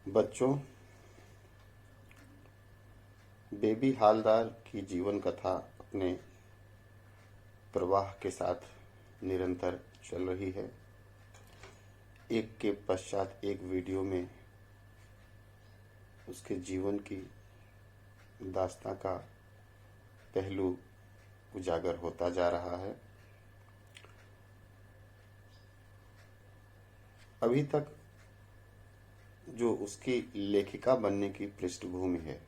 बच्चों, बेबी हालदार की जीवन कथा अपने प्रवाह के साथ निरंतर चल रही है। एक के पश्चात एक वीडियो में उसके जीवन की दास्तां का पहलू उजागर होता जा रहा है। अभी तक जो उसकी लेखिका बनने की पृष्ठभूमि है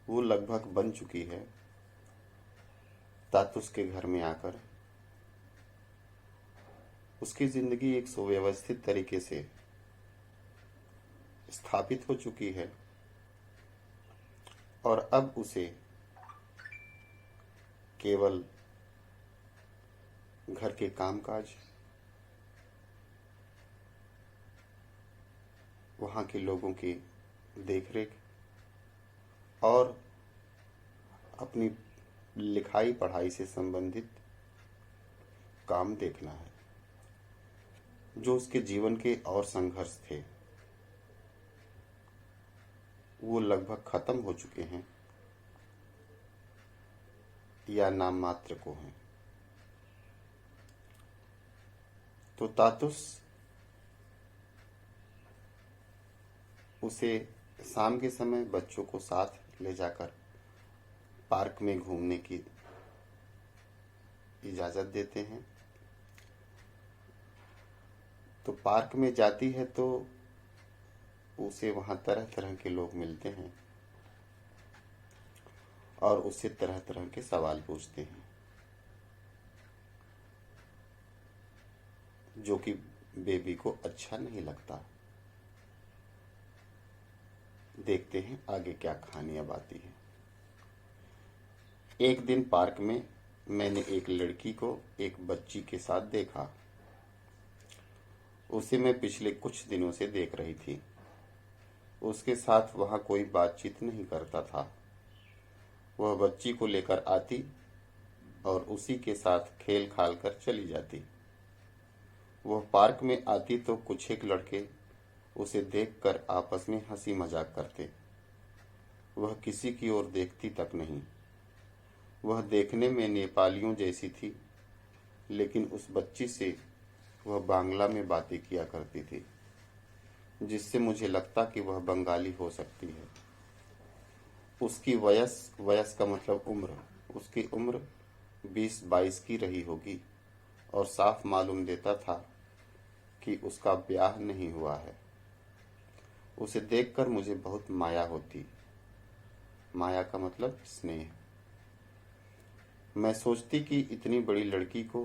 वो लगभग बन चुकी है। तातुस के घर में आकर उसकी जिंदगी एक सुव्यवस्थित तरीके से स्थापित हो चुकी है और अब उसे केवल घर के कामकाज, वहाँ के लोगों की देखरेख और अपनी लिखाई पढ़ाई से संबंधित काम देखना है। जो उसके जीवन के और संघर्ष थे वो लगभग खत्म हो चुके हैं या नाम मात्र को हैं। तो तातुस उसे शाम के समय बच्चों को साथ ले जाकर पार्क में घूमने की इजाज़त देते हैं। तो पार्क में जाती है तो उसे वहाँ तरह तरह के लोग मिलते हैं और उससे तरह तरह के सवाल पूछते हैं, जो कि बेबी को अच्छा नहीं लगता। देखते हैं आगे क्या कहानी अब आती है। एक दिन पार्क में मैंने एक लड़की को एक बच्ची के साथ देखा। उसे मैं पिछले कुछ दिनों से देख रही थी। उसके साथ वहाँ कोई बातचीत नहीं करता था। वह बच्ची को लेकर आती और उसी के साथ खेल खाल कर चली जाती। वह पार्क में आती तो कुछ एक लड़के उसे देखकर आपस में हंसी मजाक करते। वह किसी की ओर देखती तक नहीं। वह देखने में नेपालियों जैसी थी, लेकिन उस बच्ची से वह बांग्ला में बातें किया करती थी, जिससे मुझे लगता कि वह बंगाली हो सकती है। उसकी वयस का मतलब उम्र, उसकी उम्र 20-22 की रही होगी और साफ मालूम देता था कि उसका ब्याह नहीं हुआ है। उसे देखकर मुझे बहुत माया होती। माया का मतलब स्नेह। मैं सोचती कि इतनी बड़ी लड़की को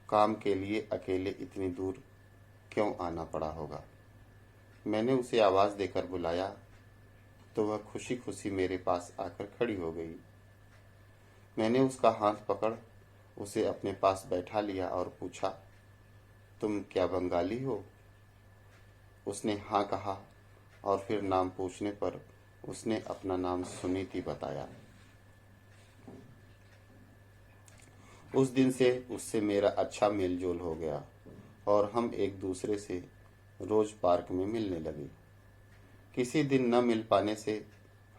काम के लिए अकेले इतनी दूर क्यों आना पड़ा होगा। मैंने उसे आवाज़ देकर बुलाया तो वह खुशी खुशी मेरे पास आकर खड़ी हो गई। मैंने उसका हाथ पकड़ उसे अपने पास बैठा लिया और पूछा, तुम क्या बंगाली हो? उसने हाँ कहा और फिर नाम पूछने पर उसने अपना नाम सुनीति बताया। उस दिन से उससे मेरा अच्छा मेलजोल हो गया और हम एक दूसरे से रोज पार्क में मिलने लगे। किसी दिन न मिल पाने से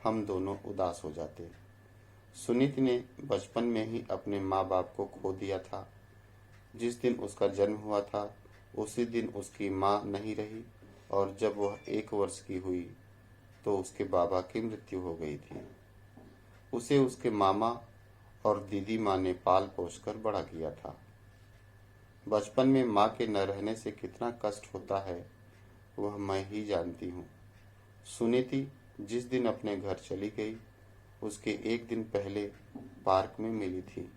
हम दोनों उदास हो जाते। सुनीति ने बचपन में ही अपने माँ बाप को खो दिया था। जिस दिन उसका जन्म हुआ था उसी दिन उसकी माँ नहीं रही और जब वह 1 वर्ष की हुई तो उसके बाबा की मृत्यु हो गई थी। उसे उसके मामा और दीदी माँ ने पाल पोस कर बड़ा किया था। बचपन में माँ के न रहने से कितना कष्ट होता है वह मैं ही जानती हूँ। सुनीति जिस दिन अपने घर चली गई उसके एक दिन पहले पार्क में मिली थी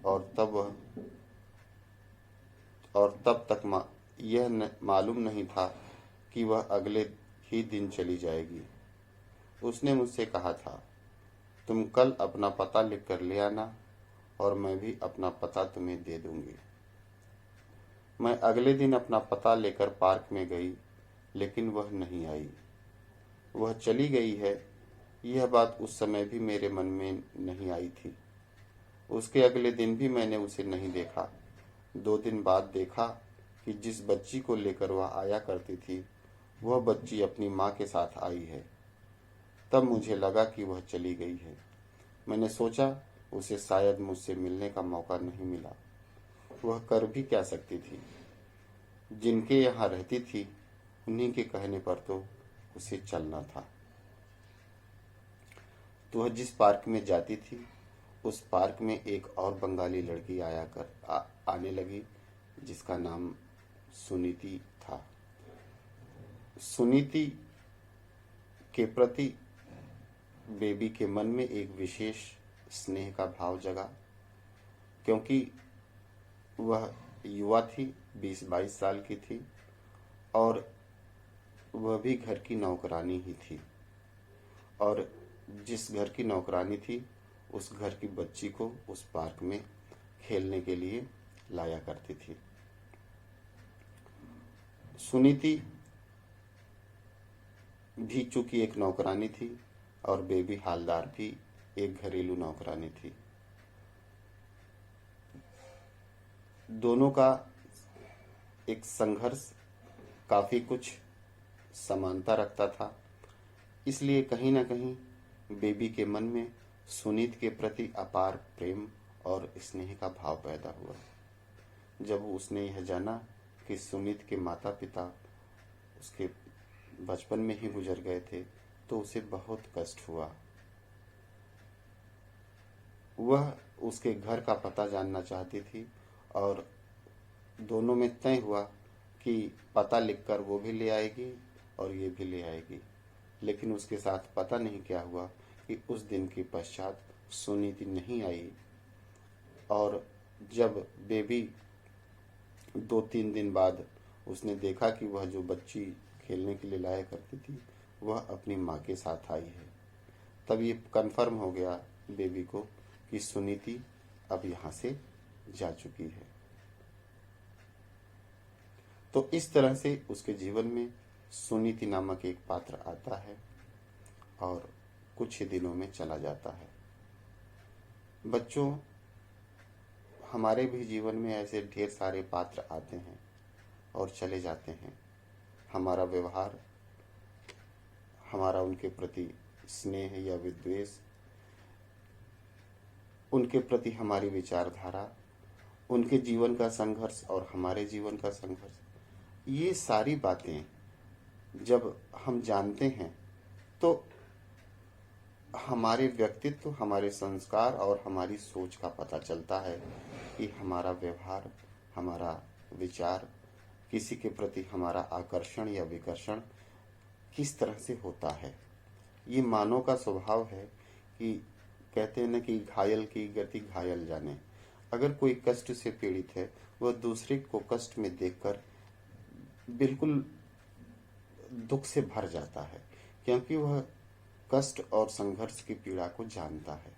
और तब तक यह मालूम नहीं था कि वह अगले ही दिन चली जाएगी। उसने मुझसे कहा था, तुम कल अपना पता लिख कर ले आना और मैं भी अपना पता तुम्हें दे दूंगी। मैं अगले दिन अपना पता लेकर पार्क में गई, लेकिन वह नहीं आई। वह चली गई है, यह बात उस समय भी मेरे मन में नहीं आई थी। उसके अगले दिन भी मैंने उसे नहीं देखा। 2 दिन बाद देखा कि जिस बच्ची को लेकर वह आया करती थी वह बच्ची अपनी माँ के साथ आई है। तब मुझे लगा कि वह चली गई है। मैंने सोचा उसे शायद मुझसे मिलने का मौका नहीं मिला। वह कर भी क्या सकती थी? जिनके यहाँ रहती थी उन्हीं के कहने पर तो उसे चलना था। तो वह जिस पार्क में जाती थी उस पार्क में एक और बंगाली लड़की आने लगी जिसका नाम सुनीति था। सुनीति के प्रति बेबी के मन में एक विशेष स्नेह का भाव जगा, क्योंकि वह युवा थी, 20-22 साल की थी और वह भी घर की नौकरानी ही थी। और जिस घर की नौकरानी थी उस घर की बच्ची को उस पार्क में खेलने के लिए लाया करती थी। सुनीति भी चूंकि एक नौकरानी थी और बेबी हालदार भी एक घरेलू नौकरानी थी। दोनों का एक संघर्ष काफी कुछ समानता रखता था, इसलिए कहीं ना कहीं बेबी के मन में सुनीत के प्रति अपार प्रेम और स्नेह का भाव पैदा हुआ। जब उसने यह जाना कि सुनीत के माता पिता उसके बचपन में ही गुजर गए थे तो उसे बहुत कष्ट हुआ। वह उसके घर का पता जानना चाहती थी और दोनों में तय हुआ कि पता लिखकर वो भी ले आएगी और ये भी ले आएगी। लेकिन उसके साथ पता नहीं क्या हुआ कि उस दिन के पश्चात सुनीति नहीं आई और जब बेबी 2-3 दिन बाद उसने देखा कि वह जो बच्ची खेलने के लिए लाया करती थी वह अपनी माँ के साथ आई है, तब ये कंफर्म हो गया बेबी को कि सुनीति अब यहाँ से जा चुकी है। तो इस तरह से उसके जीवन में सुनीति नामक एक पात्र आता है और कुछ ही दिनों में चला जाता है। बच्चों, हमारे भी जीवन में ऐसे ढेर सारे पात्र आते हैं और चले जाते हैं। हमारा व्यवहार, हमारा उनके प्रति स्नेह या विद्वेष, उनके प्रति हमारी विचारधारा, उनके जीवन का संघर्ष और हमारे जीवन का संघर्ष, ये सारी बातें जब हम जानते हैं तो हमारे व्यक्तित्व, हमारे संस्कार और हमारी सोच का पता चलता है कि हमारा व्यवहार, हमारा विचार, किसी के प्रति हमारा आकर्षण या विकर्षण किस तरह से होता है। ये मानव का स्वभाव है कि कहते हैं ना कि घायल की गति घायल जाने। अगर कोई कष्ट से पीड़ित है वह दूसरे को कष्ट में देखकर बिल्कुल दुख से भर जाता है, क्योंकि वह कष्ट और संघर्ष की पीड़ा को जानता है,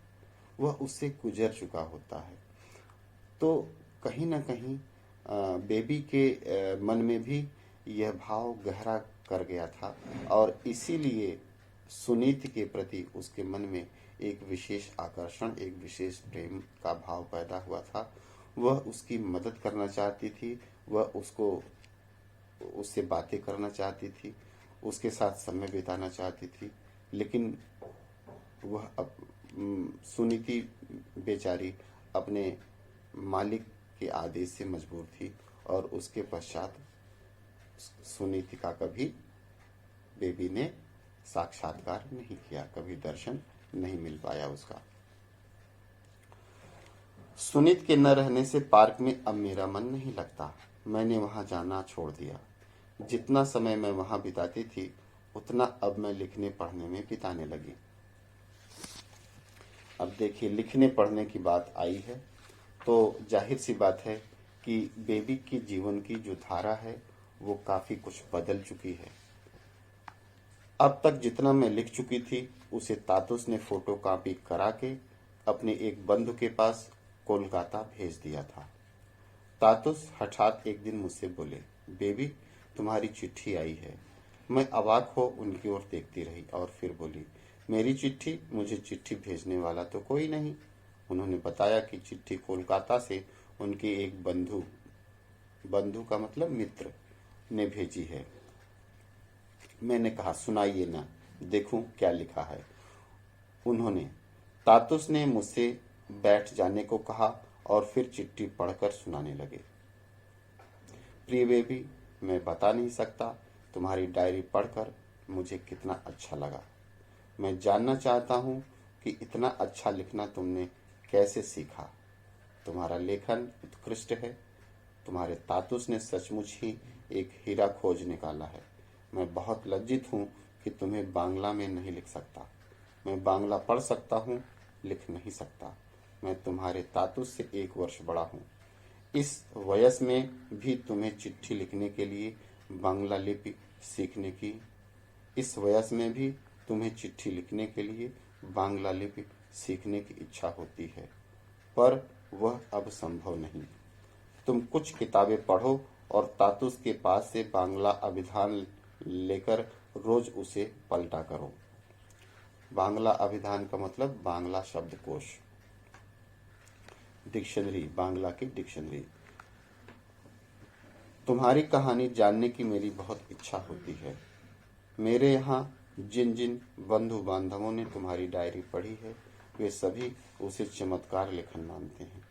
वह उससे गुजर चुका होता है। तो कहीं ना कहीं बेबी के मन में भी यह भाव गहरा कर गया था और इसीलिए सुनीति के प्रति उसके मन में एक विशेष आकर्षण, एक विशेष प्रेम का भाव पैदा हुआ था। वह उसकी मदद करना चाहती थी, वह उससे बातें करना चाहती थी, उसके साथ समय बिताना चाहती थी, लेकिन वह सुनीति बेचारी अपने मालिक के आदेश से मजबूर थी और उसके पश्चात सुनीति का कभी बेबी ने साक्षात्कार नहीं किया, कभी दर्शन नहीं मिल पाया उसका। सुनीत के न रहने से पार्क में अब मेरा मन नहीं लगता। मैंने वहां जाना छोड़ दिया। जितना समय मैं वहां बिताती थी उतना अब मैं लिखने पढ़ने में बिताने लगी। अब देखिए, लिखने पढ़ने की बात आई है तो जाहिर सी बात है कि बेबी की जीवन की जो धारा है वो काफी कुछ बदल चुकी है। अब तक जितना मैं लिख चुकी थी उसे तातुस ने फोटो कॉपी करा के अपने एक बंधु के पास कोलकाता भेज दिया था। तातुस हठात एक दिन मुझसे बोले, बेबी तुम्हारी चिट्ठी आई है। मैं अवाक हो उनकी ओर देखती रही और फिर बोली, मेरी चिट्ठी? मुझे चिट्ठी भेजने वाला तो कोई नहीं। उन्होंने बताया कि चिट्ठी कोलकाता से उनके एक बंधु का मतलब मित्र ने भेजी है। मैंने कहा, सुनाइए ना, देखूं क्या लिखा है। उन्होंने, तातुस ने मुझसे बैठ जाने को कहा और फिर चिट्ठी पढ़कर सुनाने लगे। प्रिय बेबी, मैं बता नहीं सकता तुम्हारी डायरी पढ़कर मुझे कितना अच्छा लगा। मैं जानना चाहता हूँ कि इतना अच्छा लिखना तुमने कैसे सीखा। तुम्हारा लेखन उत्कृष्ट है। तुम्हारे तातुस ने सचमुच ही एक हीरा खोज निकाला है। मैं बहुत लज्जित हूँ कि तुम्हें बांग्ला में नहीं लिख सकता। मैं बांग्ला पढ़ सकता हूँ, लिख नहीं सकता। मैं तुम्हारे तातुस से 1 वर्ष बड़ा हूँ। इस वयस में भी तुम्हें चिट्ठी लिखने के लिए बांग्ला लिपि सीखने की इस वयस में भी तुम्हें चिट्ठी लिखने के लिए बांग्ला लिपि सीखने की इच्छा होती है, पर वह अब संभव नहीं। तुम कुछ किताबें पढ़ो और तातुस के पास से बांग्ला अभिधान लेकर रोज उसे पलटा करो। बांग्ला अभिधान का मतलब बांग्ला शब्दकोश, डिक्शनरी, बांग्ला की डिक्शनरी। तुम्हारी कहानी जानने की मेरी बहुत इच्छा होती है। मेरे यहाँ जिन जिन बंधु बांधवों ने तुम्हारी डायरी पढ़ी है, वे सभी उसे चमत्कार लेखन मानते हैं।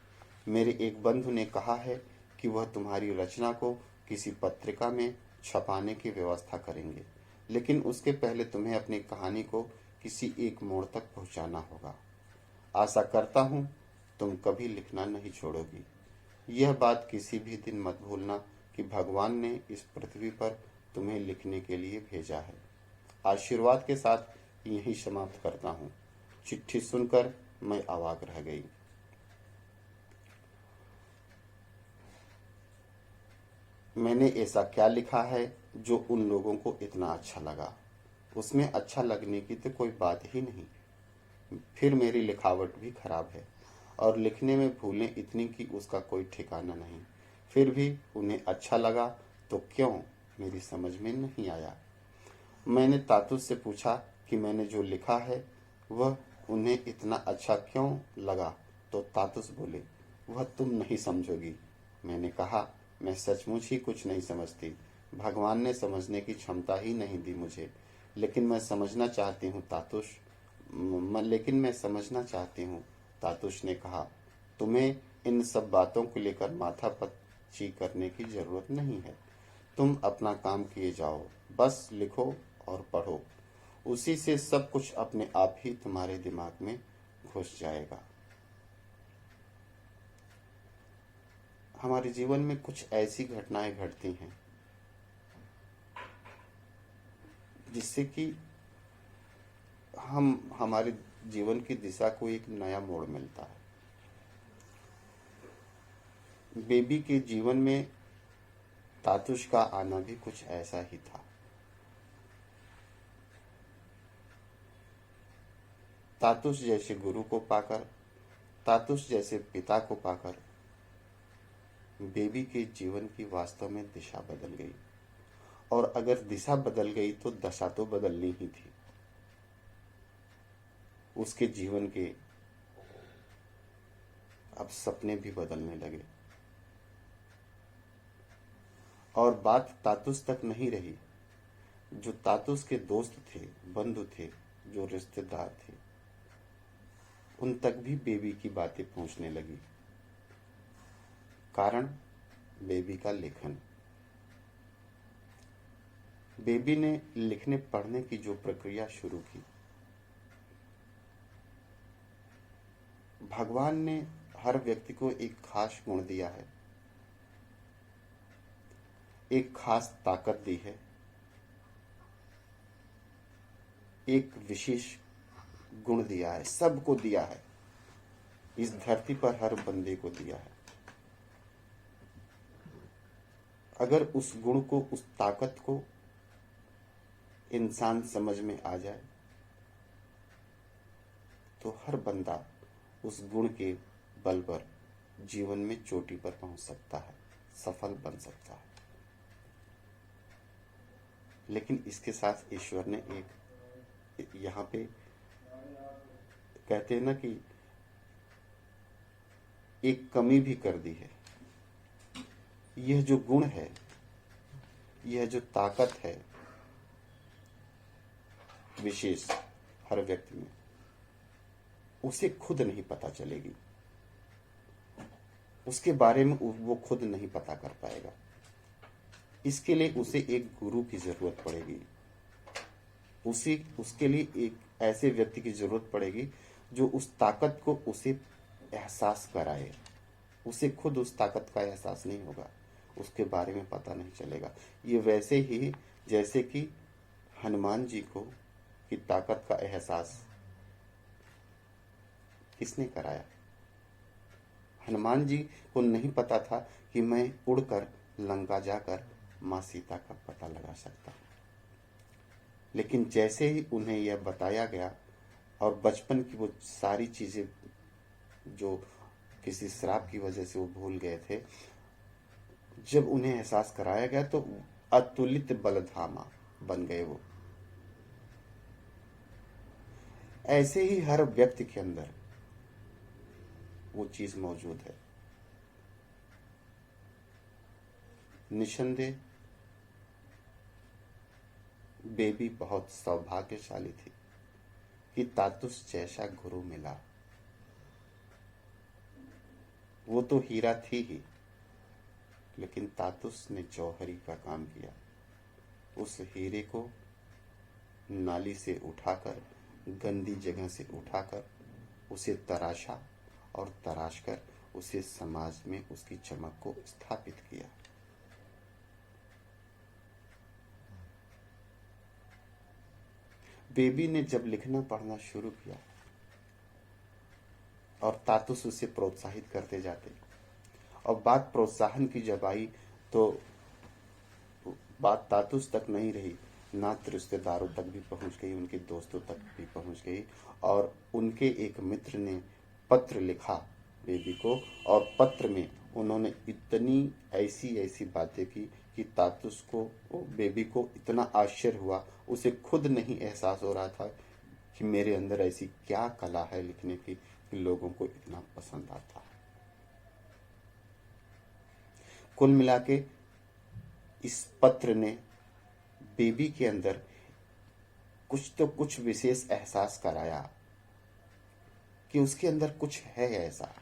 मेरे एक बंधु ने कहा है कि वह तुम्हारी रचना को किसी पत्रिका में छपाने की व्यवस्था करेंगे, लेकिन उसके पहले तुम्हें अपनी कहानी को किसी एक मोड़ तक पहुंचाना होगा। आशा करता हूँ तुम कभी लिखना नहीं छोड़ोगी। यह बात किसी भी दिन मत भूलना कि भगवान ने इस पृथ्वी पर तुम्हें लिखने के लिए भेजा है। आशीर्वाद के साथ यही समाप्त करता हूँ। चिट्ठी सुनकर मैं अवाक रह गई। मैंने ऐसा क्या लिखा है जो उन लोगों को इतना अच्छा लगा? उसमें अच्छा लगने की तो कोई बात ही नहीं। फिर मेरी लिखावट भी खराब है और लिखने में भूलें इतनी कि उसका कोई ठिकाना नहीं। फिर भी उन्हें अच्छा लगा तो क्यों, मेरी समझ में नहीं आया। मैंने तातुस से पूछा कि मैंने जो लिखा है वह उन्हें इतना अच्छा क्यों लगा, तो तातुस बोले, वह तुम नहीं समझोगी। मैंने कहा, मैं सचमुच ही कुछ नहीं समझती। भगवान ने समझने की क्षमता ही नहीं दी मुझे, लेकिन मैं समझना चाहती हूँ तातुस ने कहा, तुम्हें इन सब बातों को लेकर माथा पच्ची करने की जरूरत नहीं है। तुम अपना काम किए जाओ, बस लिखो और पढ़ो। उसी से सब कुछ अपने आप ही तुम्हारे दिमाग में घुस जाएगा। हमारे जीवन में कुछ ऐसी घटनाएं घटती हैं जिससे कि हमारे जीवन की दिशा को एक नया मोड़ मिलता है। बेबी के जीवन में तातुस का आना भी कुछ ऐसा ही था। तातुस जैसे गुरु को पाकर, तातुस जैसे पिता को पाकर बेबी के जीवन की वास्तव में दिशा बदल गई। और अगर दिशा बदल गई तो दशा तो बदलनी ही थी। उसके जीवन के अब सपने भी बदलने लगे। और बात तातुस तक नहीं रही। जो तातुस के दोस्त थे, बंधु थे, जो रिश्तेदार थे, उन तक भी बेबी की बातें पहुंचने लगी। कारण बेबी का लेखन। बेबी ने लिखने पढ़ने की जो प्रक्रिया शुरू की, भगवान ने हर व्यक्ति को एक खास गुण दिया है, एक खास ताकत दी है, एक विशेष गुण दिया है, सबको दिया है। इस धरती पर हर बंदे को दिया है। अगर उस गुण को, उस ताकत को इंसान समझ में आ जाए तो हर बंदा उस गुण के बल पर जीवन में चोटी पर पहुंच सकता है, सफल बन सकता है। लेकिन इसके साथ ईश्वर ने एक यहाँ पे कहते हैं ना कि एक कमी भी कर दी है। यह जो गुण है, यह जो ताकत है, विशेष हर व्यक्ति में, उसे खुद नहीं पता चलेगी, उसके बारे में वो खुद नहीं पता कर पाएगा। इसके लिए उसे एक गुरु की जरूरत पड़ेगी, उसके लिए एक ऐसे व्यक्ति की जरूरत पड़ेगी जो उस ताकत को उसे एहसास कराए। उसे खुद उस ताकत का एहसास नहीं होगा, उसके बारे में पता नहीं चलेगा। ये वैसे ही जैसे कि हनुमान जी को की ताकत का एहसास किसने कराया? हनुमान जी को नहीं पता था कि मैं उड़कर लंका जाकर माँ सीता का पता लगा सकता हूँ, लेकिन जैसे ही उन्हें यह बताया गया और बचपन की वो सारी चीजें जो किसी श्राप की वजह से वो भूल गए थे, जब उन्हें एहसास कराया गया तो अतुलित बलधामा बन गए वो। ऐसे ही हर व्यक्ति के अंदर वो चीज मौजूद है। निसंदेह बेबी बहुत सौभाग्यशाली थी कि तातुस जैसा गुरु मिला। वो तो हीरा थी ही, लेकिन तातुस ने जौहरी का काम किया। उस हीरे को नाली से उठाकर, गंदी जगह से उठाकर उसे तराशा और तराश कर उसे समाज में उसकी चमक को स्थापित किया। बेबी ने जब लिखना पढ़ना शुरू किया और तातुस उसे प्रोत्साहित करते जाते, और बात प्रोत्साहन की जब आई तो बात तातुस तक नहीं रही, नात रिश्तेदारों तक भी पहुंच गई, उनके दोस्तों तक भी पहुंच गई। और उनके एक मित्र ने पत्र लिखा बेबी को, और पत्र में उन्होंने इतनी ऐसी बातें की कि तातुस को, बेबी को इतना आश्चर्य हुआ, उसे खुद नहीं एहसास हो रहा था कि मेरे अंदर ऐसी क्या कला है लिखने की कि लोगों को इतना पसंद आता है। कुल मिला के इस पत्र ने बेबी के अंदर कुछ विशेष एहसास कराया कि उसके अंदर कुछ है ऐसा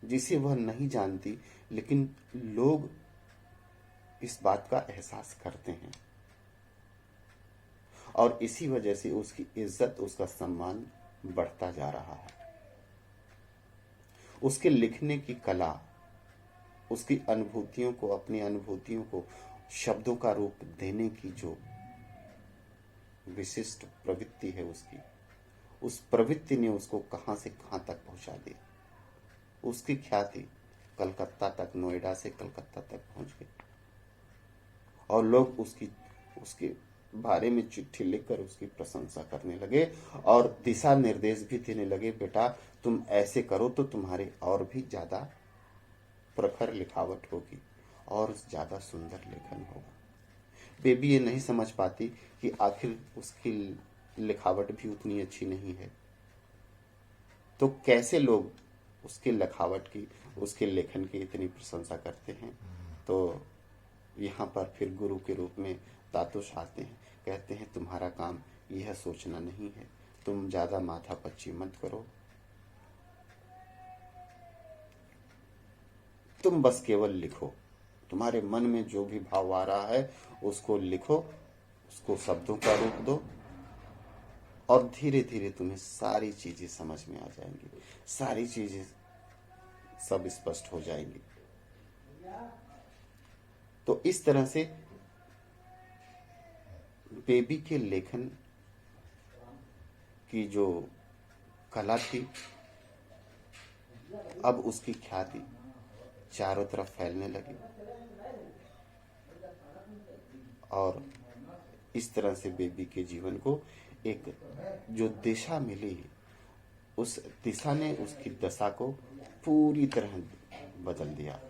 जिसे वह नहीं जानती, लेकिन लोग इस बात का एहसास करते हैं, और इसी वजह से उसकी इज्जत, उसका सम्मान बढ़ता जा रहा है। उसके लिखने की कला, उसकी अनुभूतियों को, अपनी अनुभूतियों को शब्दों का रूप देने की जो विशिष्ट प्रवृत्ति है उसकी, उस प्रवृत्ति ने उसको कहां से कहां तक पहुंचा दी। उसकी ख्याति कलकत्ता तक, नोएडा से कलकत्ता तक पहुंच गई, और लोग उसके बारे में चिट्ठी लिखकर उसकी प्रशंसा करने लगे और दिशा निर्देश भी देने लगे, बेटा तुम ऐसे करो तो तुम्हारे और भी ज्यादा प्रखर लिखावट होगी और ज्यादा सुंदर लेखन होगा। बेबी ये नहीं समझ पाती कि आखिर उसकी लिखावट भी उतनी अच्छी नहीं है, तो कैसे लोग उसके लिखावट की, उसके लेखन की इतनी प्रशंसा करते हैं। तो यहाँ पर फिर गुरु के रूप में तातुस आते हैं, कहते हैं तुम्हारा काम यह सोचना नहीं है, तुम ज्यादा माथा पच्ची मत करो, तुम बस केवल लिखो, तुम्हारे मन में जो भी भाव आ रहा है उसको लिखो, उसको शब्दों का रूप दो, और धीरे धीरे तुम्हें सारी चीजें समझ में आ जाएंगी, सारी चीजें सब स्पष्ट हो जाएंगी। तो इस तरह से बेबी के लेखन की जो कला थी, अब उसकी ख्याति चारों तरफ फैलने लगी, और इस तरह से बेबी के जीवन को एक जो दिशा मिली, उस दिशा ने उसकी दशा को पूरी तरह बदल दिया।